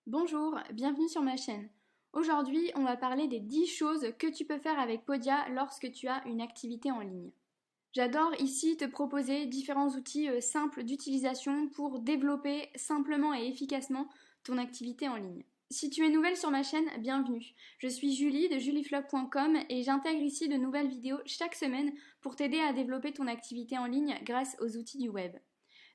Bonjour, bienvenue sur ma chaîne. Aujourd'hui, on va parler des 10 choses que tu peux faire avec Podia lorsque tu as une activité en ligne. J'adore ici te proposer différents outils simples d'utilisation pour développer simplement et efficacement ton activité en ligne. Si tu es nouvelle sur ma chaîne, bienvenue. Je suis Julie de julieflop.com et j'intègre ici de nouvelles vidéos chaque semaine pour t'aider à développer ton activité en ligne grâce aux outils du web.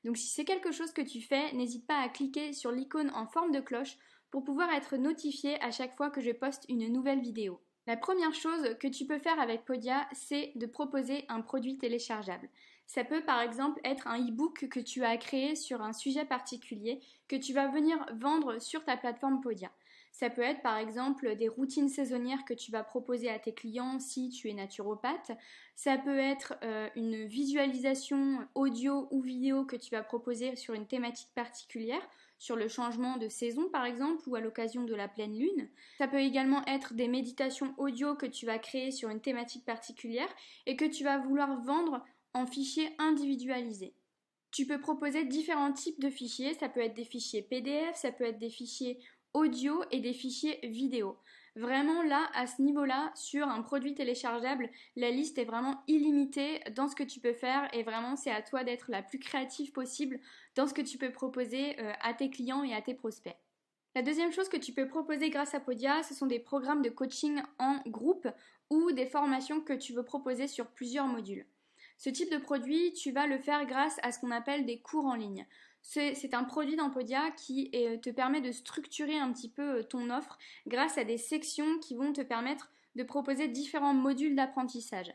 Donc si c'est quelque chose que tu fais, n'hésite pas à cliquer sur l'icône en forme de cloche pour pouvoir être notifié à chaque fois que je poste une nouvelle vidéo. La première chose que tu peux faire avec Podia, c'est de proposer un produit téléchargeable. Ça peut par exemple être un e-book que tu as créé sur un sujet particulier que tu vas venir vendre sur ta plateforme Podia. Ça peut être par exemple des routines saisonnières que tu vas proposer à tes clients si tu es naturopathe. Ça peut être une visualisation audio ou vidéo que tu vas proposer sur une thématique particulière, sur le changement de saison par exemple ou à l'occasion de la pleine lune. Ça peut également être des méditations audio que tu vas créer sur une thématique particulière et que tu vas vouloir vendre en fichier individualisé. Tu peux proposer différents types de fichiers, ça peut être des fichiers PDF, ça peut être des fichiers audio et des fichiers vidéo. Vraiment là, à ce niveau-là, sur un produit téléchargeable, la liste est vraiment illimitée dans ce que tu peux faire et vraiment c'est à toi d'être la plus créative possible dans ce que tu peux proposer à tes clients et à tes prospects. La deuxième chose que tu peux proposer grâce à Podia, ce sont des programmes de coaching en groupe ou des formations que tu veux proposer sur plusieurs modules. Ce type de produit, tu vas le faire grâce à ce qu'on appelle des cours en ligne. C'est un produit dans Podia qui te permet de structurer un petit peu ton offre grâce à des sections qui vont te permettre de proposer différents modules d'apprentissage.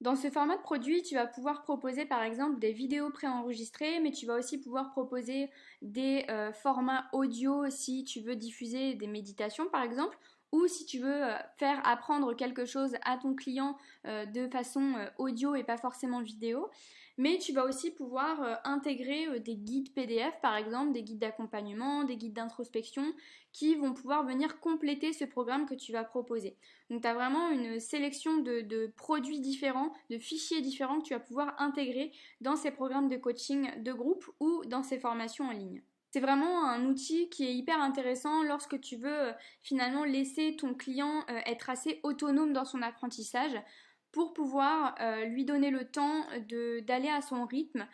Dans ce format de produit, tu vas pouvoir proposer par exemple des vidéos préenregistrées, mais tu vas aussi pouvoir proposer des formats audio si tu veux diffuser des méditations par exemple, ou si tu veux faire apprendre quelque chose à ton client de façon audio et pas forcément vidéo. Mais tu vas aussi pouvoir intégrer des guides PDF par exemple, des guides d'accompagnement, des guides d'introspection qui vont pouvoir venir compléter ce programme que tu vas proposer. Donc tu as vraiment une sélection de produits différents, de fichiers différents que tu vas pouvoir intégrer dans ces programmes de coaching de groupe ou dans ces formations en ligne. C'est vraiment un outil qui est hyper intéressant lorsque tu veux finalement laisser ton client être assez autonome dans son apprentissage pour pouvoir lui donner le temps d'aller à son rythme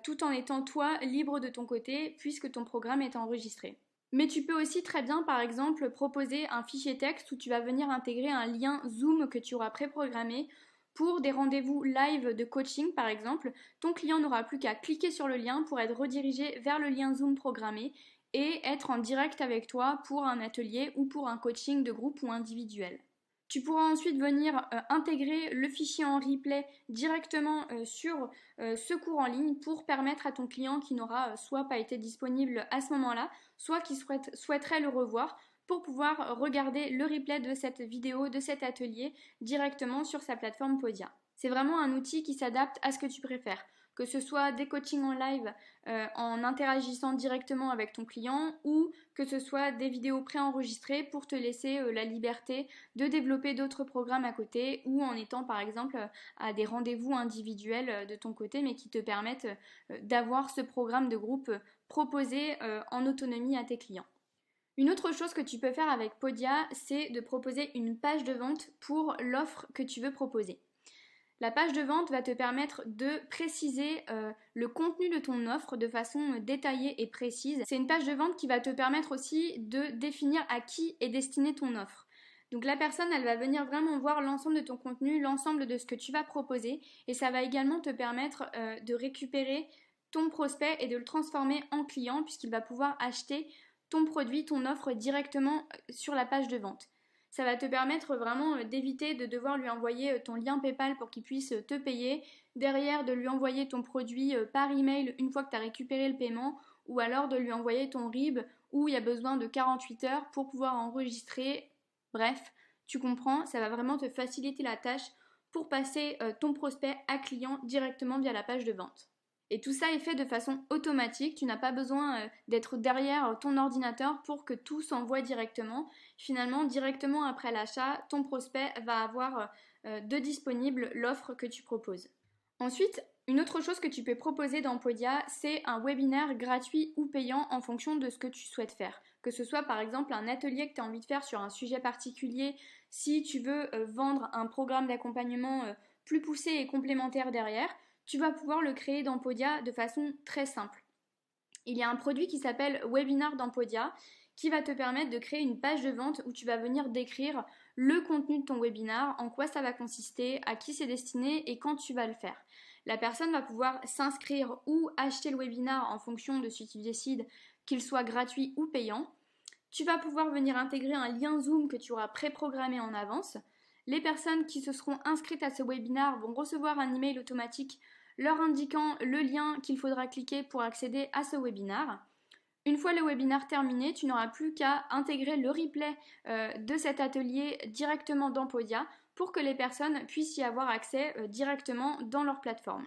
tout en étant toi libre de ton côté puisque ton programme est enregistré. Mais tu peux aussi très bien, par exemple, proposer un fichier texte où tu vas venir intégrer un lien Zoom que tu auras préprogrammé pour des rendez-vous live de coaching, par exemple. Ton client n'aura plus qu'à cliquer sur le lien pour être redirigé vers le lien Zoom programmé et être en direct avec toi pour un atelier ou pour un coaching de groupe ou individuel. Tu pourras ensuite venir intégrer le fichier en replay directement sur ce cours en ligne pour permettre à ton client qui n'aura soit pas été disponible à ce moment-là, soit qui souhaiterait le revoir pour pouvoir regarder le replay de cette vidéo, de cet atelier directement sur sa plateforme Podia. C'est vraiment un outil qui s'adapte à ce que tu préfères, que ce soit des coachings en live en interagissant directement avec ton client ou que ce soit des vidéos préenregistrées pour te laisser la liberté de développer d'autres programmes à côté ou en étant par exemple à des rendez-vous individuels de ton côté mais qui te permettent d'avoir ce programme de groupe proposé en autonomie à tes clients. Une autre chose que tu peux faire avec Podia, c'est de proposer une page de vente pour l'offre que tu veux proposer. La page de vente va te permettre de préciser le contenu de ton offre de façon détaillée et précise. C'est une page de vente qui va te permettre aussi de définir à qui est destinée ton offre. Donc la personne, elle va venir vraiment voir l'ensemble de ton contenu, l'ensemble de ce que tu vas proposer et ça va également te permettre de récupérer ton prospect et de le transformer en client puisqu'il va pouvoir acheter ton produit, ton offre directement sur la page de vente. Ça va te permettre vraiment d'éviter de devoir lui envoyer ton lien PayPal pour qu'il puisse te payer, derrière de lui envoyer ton produit par email une fois que tu as récupéré le paiement, ou alors de lui envoyer ton RIB où il y a besoin de 48 heures pour pouvoir enregistrer. Bref, tu comprends, ça va vraiment te faciliter la tâche pour passer ton prospect à client directement via la page de vente. Et tout ça est fait de façon automatique, tu n'as pas besoin d'être derrière ton ordinateur pour que tout s'envoie directement. Finalement, directement après l'achat, ton prospect va avoir de disponible l'offre que tu proposes. Ensuite, Une autre chose que tu peux proposer dans Podia, c'est un webinaire gratuit ou payant en fonction de ce que tu souhaites faire. Que ce soit par exemple un atelier que tu as envie de faire sur un sujet particulier, si tu veux vendre un programme d'accompagnement plus poussé et complémentaire derrière, tu vas pouvoir le créer dans Podia de façon très simple. Il y a un produit qui s'appelle Webinar dans Podia qui va te permettre de créer une page de vente où tu vas venir décrire le contenu de ton webinar, en quoi ça va consister, à qui c'est destiné et quand tu vas le faire. La personne va pouvoir s'inscrire ou acheter le webinar en fonction de si tu décides qu'il soit gratuit ou payant. Tu vas pouvoir venir intégrer un lien Zoom que tu auras préprogrammé en avance. Les personnes qui se seront inscrites à ce webinar vont recevoir un email automatique leur indiquant le lien qu'il faudra cliquer pour accéder à ce webinar. Une fois le webinar terminé, tu n'auras plus qu'à intégrer le replay de cet atelier directement dans Podia pour que les personnes puissent y avoir accès directement dans leur plateforme.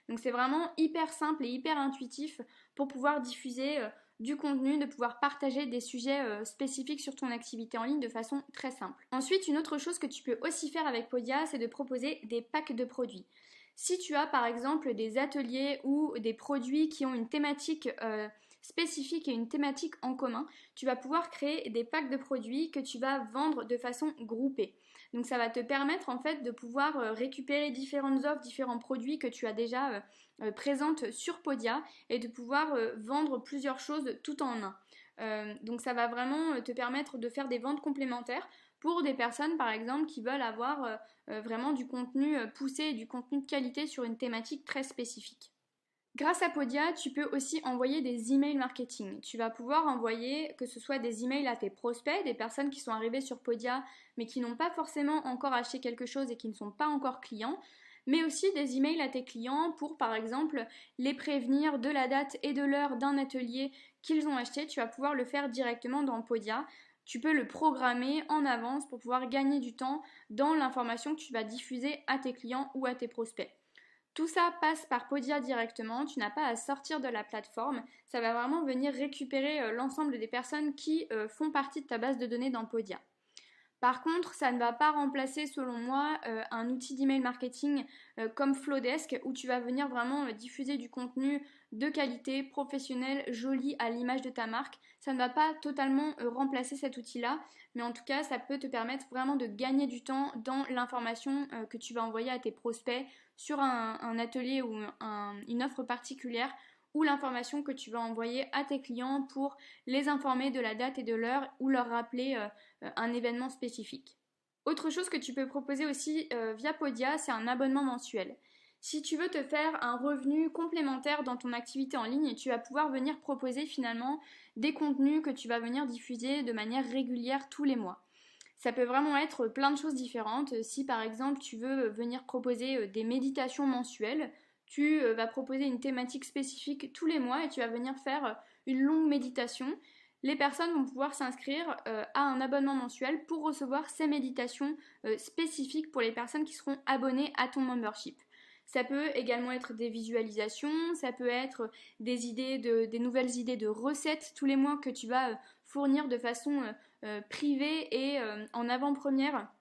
Donc c'est vraiment hyper simple et hyper intuitif pour pouvoir diffuser du contenu, de pouvoir partager des sujets spécifiques sur ton activité en ligne de façon très simple. Ensuite, une autre chose que tu peux aussi faire avec Podia, c'est de proposer des packs de produits. Si tu as par exemple des ateliers ou des produits qui ont une thématique spécifique et une thématique en commun, tu vas pouvoir créer des packs de produits que tu vas vendre de façon groupée. Donc ça va te permettre en fait de pouvoir récupérer différentes offres, différents produits que tu as déjà présentes sur Podia et de pouvoir vendre plusieurs choses tout en un. Donc ça va vraiment te permettre de faire des ventes complémentaires pour des personnes par exemple qui veulent avoir vraiment du contenu poussé et du contenu de qualité sur une thématique très spécifique. Grâce à Podia, tu peux aussi envoyer des emails marketing. Tu vas pouvoir envoyer que ce soit des emails à tes prospects, des personnes qui sont arrivées sur Podia mais qui n'ont pas forcément encore acheté quelque chose et qui ne sont pas encore clients, mais aussi des emails à tes clients pour par exemple les prévenir de la date et de l'heure d'un atelier qu'ils ont acheté. Tu vas pouvoir le faire directement dans Podia. Tu peux le programmer en avance pour pouvoir gagner du temps dans l'information que tu vas diffuser à tes clients ou à tes prospects. Tout ça passe par Podia directement, tu n'as pas à sortir de la plateforme, ça va vraiment venir récupérer l'ensemble des personnes qui font partie de ta base de données dans Podia. Par contre, ça ne va pas remplacer, selon moi, un outil d'email marketing comme Flowdesk où tu vas venir vraiment diffuser du contenu de qualité, professionnel, joli à l'image de ta marque. Ça ne va pas totalement remplacer cet outil-là, mais en tout cas, ça peut te permettre vraiment de gagner du temps dans l'information que tu vas envoyer à tes prospects sur un atelier ou une offre particulière ou l'information que tu vas envoyer à tes clients pour les informer de la date et de l'heure ou leur rappeler un événement spécifique. Autre chose que tu peux proposer aussi via Podia, c'est un abonnement mensuel. Si tu veux te faire un revenu complémentaire dans ton activité en ligne, tu vas pouvoir venir proposer finalement des contenus que tu vas venir diffuser de manière régulière tous les mois. Ça peut vraiment être plein de choses différentes. Si par exemple tu veux venir proposer des méditations mensuelles, tu vas proposer une thématique spécifique tous les mois et tu vas venir faire une longue méditation. Les personnes vont pouvoir s'inscrire à un abonnement mensuel pour recevoir ces méditations spécifiques pour les personnes qui seront abonnées à ton membership. Ça peut également être des visualisations, ça peut être des nouvelles idées de recettes tous les mois que tu vas fournir de façon privée et en avant-première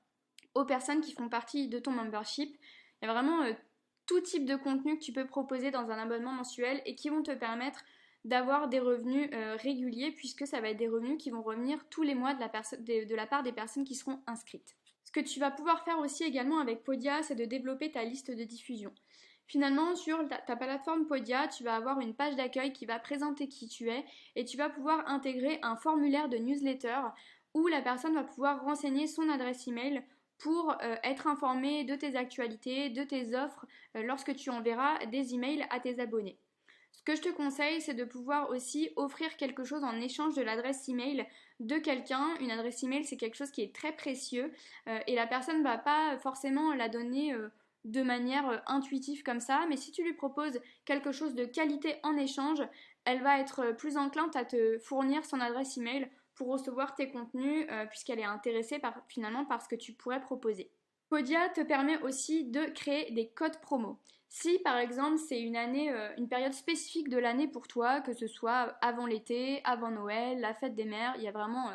aux personnes qui font partie de ton membership. Il y a vraiment tout type de contenu que tu peux proposer dans un abonnement mensuel et qui vont te permettre d'avoir des revenus réguliers puisque ça va être des revenus qui vont revenir tous les mois de la part des personnes qui seront inscrites. Ce que tu vas pouvoir faire aussi également avec Podia, c'est de développer ta liste de diffusion. Finalement, sur ta plateforme Podia, tu vas avoir une page d'accueil qui va présenter qui tu es et tu vas pouvoir intégrer un formulaire de newsletter où la personne va pouvoir renseigner son adresse email pour être informée de tes actualités, de tes offres lorsque tu enverras des emails à tes abonnés. Ce que je te conseille, c'est de pouvoir aussi offrir quelque chose en échange de l'adresse email de quelqu'un. Une adresse email, c'est quelque chose qui est très précieux et la personne ne va pas forcément la donner de manière intuitive comme ça, mais si tu lui proposes quelque chose de qualité en échange, elle va être plus enclinte à te fournir son adresse email pour recevoir tes contenus puisqu'elle est intéressée finalement par ce que tu pourrais proposer. Podia te permet aussi de créer des codes promo. Si par exemple c'est une période spécifique de l'année pour toi, que ce soit avant l'été, avant Noël, la fête des mères, il y a vraiment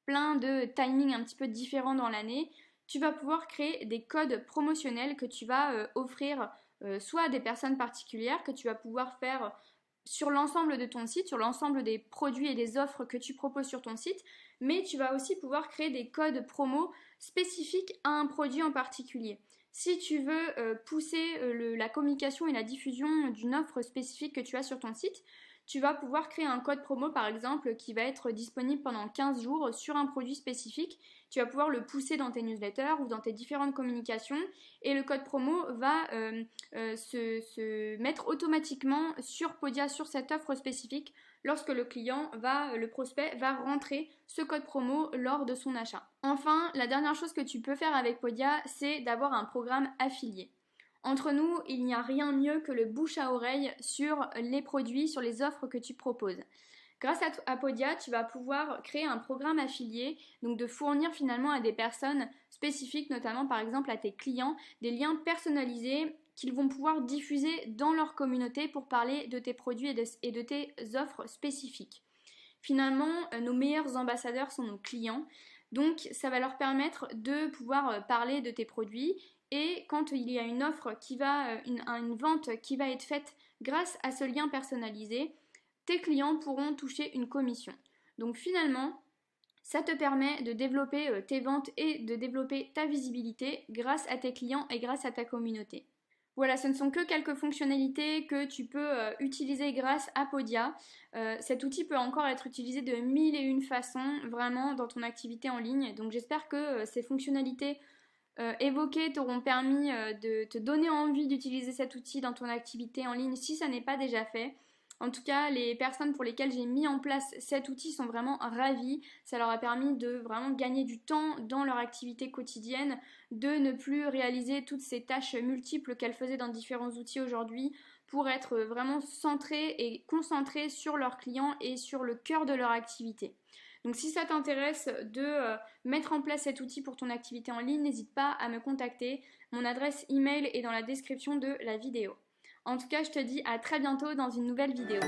plein de timings un petit peu différents dans l'année, tu vas pouvoir créer des codes promotionnels que tu vas offrir soit des personnes particulières que tu vas pouvoir faire sur l'ensemble de ton site, sur l'ensemble des produits et des offres que tu proposes sur ton site, mais tu vas aussi pouvoir créer des codes promo spécifiques à un produit en particulier. Si tu veux pousser la communication et la diffusion d'une offre spécifique que tu as sur ton site, tu vas pouvoir créer un code promo par exemple qui va être disponible pendant 15 jours sur un produit spécifique. Tu vas pouvoir le pousser dans tes newsletters ou dans tes différentes communications et le code promo va se mettre automatiquement sur Podia, sur cette offre spécifique lorsque le prospect va rentrer ce code promo lors de son achat. Enfin, la dernière chose que tu peux faire avec Podia, c'est d'avoir un programme affilié. Entre nous, il n'y a rien mieux que le bouche à oreille sur les produits, sur les offres que tu proposes. Grâce à Podia, tu vas pouvoir créer un programme affilié, donc de fournir finalement à des personnes spécifiques, notamment par exemple à tes clients, des liens personnalisés qu'ils vont pouvoir diffuser dans leur communauté pour parler de tes produits et de tes offres spécifiques. Finalement, nos meilleurs ambassadeurs sont nos clients, donc ça va leur permettre de pouvoir parler de tes produits. Et quand il y a une offre une vente qui va être faite grâce à ce lien personnalisé, tes clients pourront toucher une commission. Donc finalement, ça te permet de développer tes ventes et de développer ta visibilité grâce à tes clients et grâce à ta communauté. Voilà, ce ne sont que quelques fonctionnalités que tu peux utiliser grâce à Podia. Cet outil peut encore être utilisé de 1001 façons vraiment dans ton activité en ligne. Donc j'espère que ces fonctionnalités évoquées t'auront permis de te donner envie d'utiliser cet outil dans ton activité en ligne si ça n'est pas déjà fait. En tout cas, les personnes pour lesquelles j'ai mis en place cet outil sont vraiment ravies. Ça leur a permis de vraiment gagner du temps dans leur activité quotidienne, de ne plus réaliser toutes ces tâches multiples qu'elles faisaient dans différents outils aujourd'hui pour être vraiment centrées et concentrées sur leurs clients et sur le cœur de leur activité. Donc si ça t'intéresse de mettre en place cet outil pour ton activité en ligne, n'hésite pas à me contacter. Mon adresse email est dans la description de la vidéo. En tout cas, je te dis à très bientôt dans une nouvelle vidéo.